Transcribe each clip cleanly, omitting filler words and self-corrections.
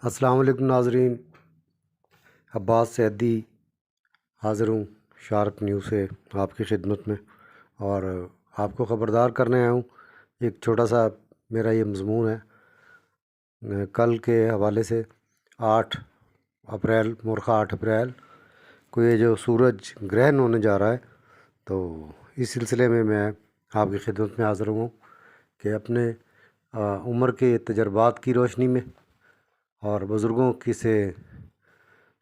السلام علیکم ناظرین، عباس سعدی حاضر ہوں شارک نیوز سے آپ کی خدمت میں، اور آپ کو خبردار کرنے آیا ہوں۔ ایک چھوٹا سا میرا یہ مضمون ہے کل کے حوالے سے 8 اپریل مورخہ 8 اپریل کو یہ جو سورج گرہن ہونے جا رہا ہے، تو اس سلسلے میں آپ کی خدمت میں حاضر ہوں کہ اپنے عمر کے تجربات کی روشنی میں اور بزرگوں کی سے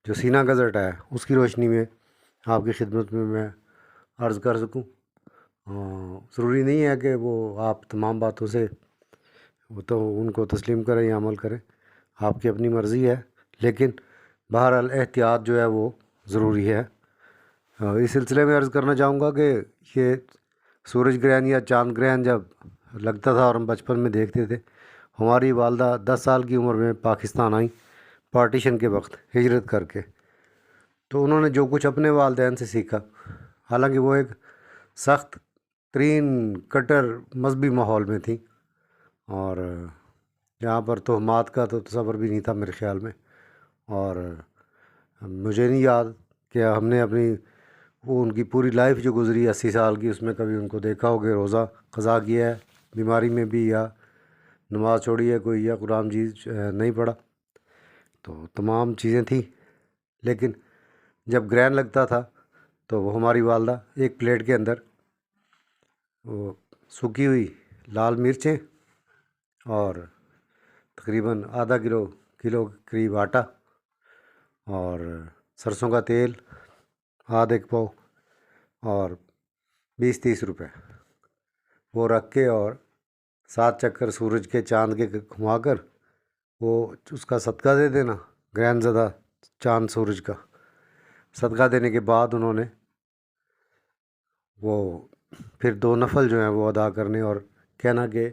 جو سینہ گزٹ ہے اس کی روشنی میں آپ کی خدمت میں عرض کر سکوں۔ ضروری نہیں ہے کہ وہ آپ تمام باتوں سے وہ تو ان کو تسلیم کریں یا عمل کریں، آپ کی اپنی مرضی ہے، لیکن بہرحال احتیاط جو ہے وہ ضروری ہے۔ اس سلسلے میں عرض کرنا چاہوں گا کہ یہ سورج گرہن یا چاند گرہن جب لگتا تھا اور ہم بچپن میں دیکھتے تھے، ہماری والدہ 10 سال کی عمر میں پاکستان آئیں پارٹیشن کے وقت ہجرت کر کے، تو انہوں نے جو کچھ اپنے والدین سے سیکھا، حالانکہ وہ ایک سخت ترین کٹر مذہبی ماحول میں تھیں، اور یہاں پر تہمات کا تو تصور بھی نہیں تھا میرے خیال میں، اور مجھے نہیں یاد کہ ہم نے اپنی وہ ان کی پوری لائف جو گزری 80 سال کی، اس میں کبھی ان کو دیکھا ہو کہ روزہ قضا کیا ہے بیماری میں بھی، یا نماز چھوڑی ہے کوئی، یا قرآن جیز نہیں پڑھا، تو تمام چیزیں تھیں۔ لیکن جب گرہن لگتا تھا تو وہ ہماری والدہ ایک پلیٹ کے اندر وہ سوکھی ہوئی لال مرچیں اور تقریباً آدھا کلو قریب آٹا اور سرسوں کا تیل آدھا ایک پاؤ اور 20-30 روپے وہ رکھ کے، اور 7 چکر سورج کے چاند کے گھما کر وہ اس کا صدقہ دے دینا، گرہن زدہ چاند سورج کا صدقہ دینے کے بعد انہوں نے وہ پھر 2 نفل جو ہیں وہ ادا کرنے، اور کہنا کہ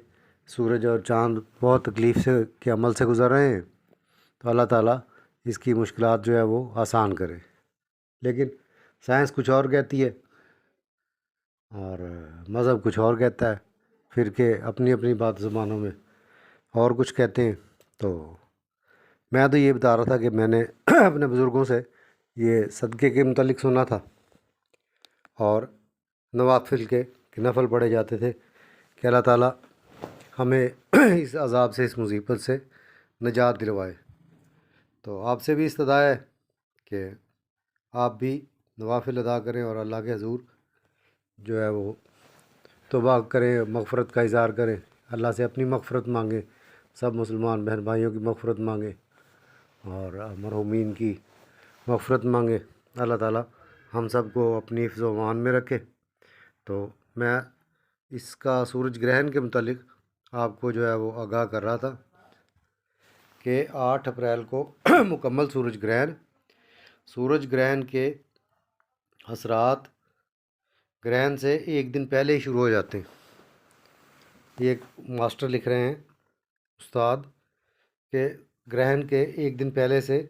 سورج اور چاند بہت تکلیف سے کے عمل سے گزر رہے ہیں، تو اللہ تعالیٰ اس کی مشکلات جو ہے وہ آسان کرے۔ لیکن سائنس کچھ اور کہتی ہے اور مذہب کچھ اور کہتا ہے، پھر کہ اپنی اپنی بات زبانوں میں اور کچھ کہتے ہیں۔ تو میں تو یہ بتا رہا تھا کہ میں نے اپنے بزرگوں سے یہ صدقے کے متعلق سنا تھا، اور نوافل کے نفل پڑھے جاتے تھے کہ اللہ تعالیٰ ہمیں اس عذاب سے، اس مصیبت سے نجات دلوائے۔ تو آپ سے بھی استدعا ہے کہ آپ بھی نوافل ادا کریں اور اللہ کے حضور جو ہے وہ توبہ کریں، مغفرت کا اظہار کریں، اللہ سے اپنی مغفرت مانگیں، سب مسلمان بہن بھائیوں کی مغفرت مانگیں اور مرحومین کی مغفرت مانگیں۔ اللہ تعالیٰ ہم سب کو اپنی حفظ و امان میں رکھے۔ تو میں اس کا سورج گرہن کے متعلق آپ کو جو ہے وہ آگاہ کر رہا تھا کہ 8 اپریل کو مکمل سورج گرہن کے اثرات گرہن سے ایک دن پہلے ہی شروع ہو جاتے ہیں۔ یہ ایک ماسٹر لکھ رہے ہیں استاد کہ گرہن کے ایک دن پہلے سے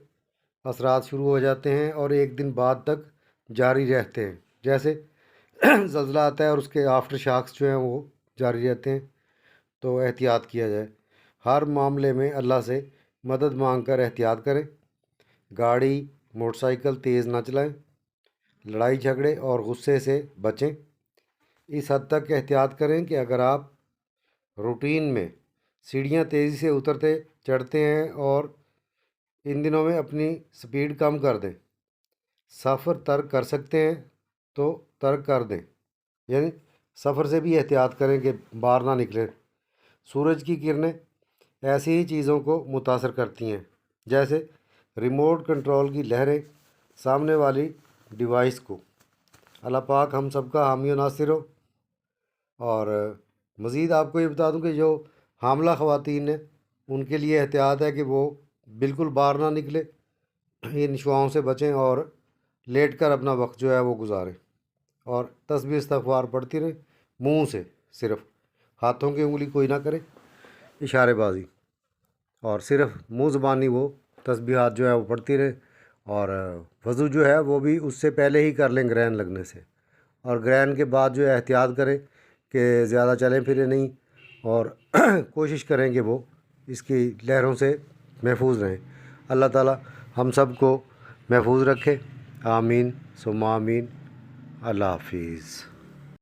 اثرات شروع ہو جاتے ہیں اور ایک دن بعد تک جاری رہتے ہیں، جیسے زلزلہ آتا ہے اور اس کے آفٹر شاکس جو ہیں وہ جاری رہتے ہیں۔ تو احتیاط کیا جائے، ہر معاملے میں اللہ سے مدد مانگ کر احتیاط کریں، گاڑی موٹر سائیکل تیز نہ چلائیں، لڑائی جھگڑے اور غصے سے بچیں۔ اس حد تک احتیاط کریں کہ اگر آپ روٹین میں سیڑھیاں تیزی سے اترتے چڑھتے ہیں اور ان دنوں میں اپنی سپیڈ کم کر دیں، سفر ترک کر سکتے ہیں تو ترک کر دیں، یعنی سفر سے بھی احتیاط کریں کہ باہر نہ نکلیں۔ سورج کی کرنیں ایسی ہی چیزوں کو متاثر کرتی ہیں، جیسے ریموٹ کنٹرول کی لہریں سامنے والی ڈیوائس کو۔ اللہ پاک ہم سب کا حامی و ناصر ہو۔ اور مزید آپ کو یہ بتا دوں کہ جو حاملہ خواتین ہیں ان کے لیے احتیاط ہے کہ وہ بالکل باہر نہ نکلے، ان شعاؤں سے بچیں اور لیٹ کر اپنا وقت جو ہے وہ گزاریں، اور تسبیح استغفار پڑھتی رہیں منہ سے، صرف ہاتھوں کی انگلی کوئی نہ کرے، اشارے بازی، اور صرف منہ زبانی وہ تسبیحات جو ہے وہ پڑھتی رہیں، اور وضو جو ہے وہ بھی اس سے پہلے ہی کر لیں گرہن لگنے سے، اور گرہن کے بعد جو ہے احتیاط کریں کہ زیادہ چلیں پھریں نہیں، اور کوشش کریں کہ وہ اس کی لہروں سے محفوظ رہیں۔ اللہ تعالیٰ ہم سب کو محفوظ رکھے، آمین ثم آمین۔ اللہ حافظ۔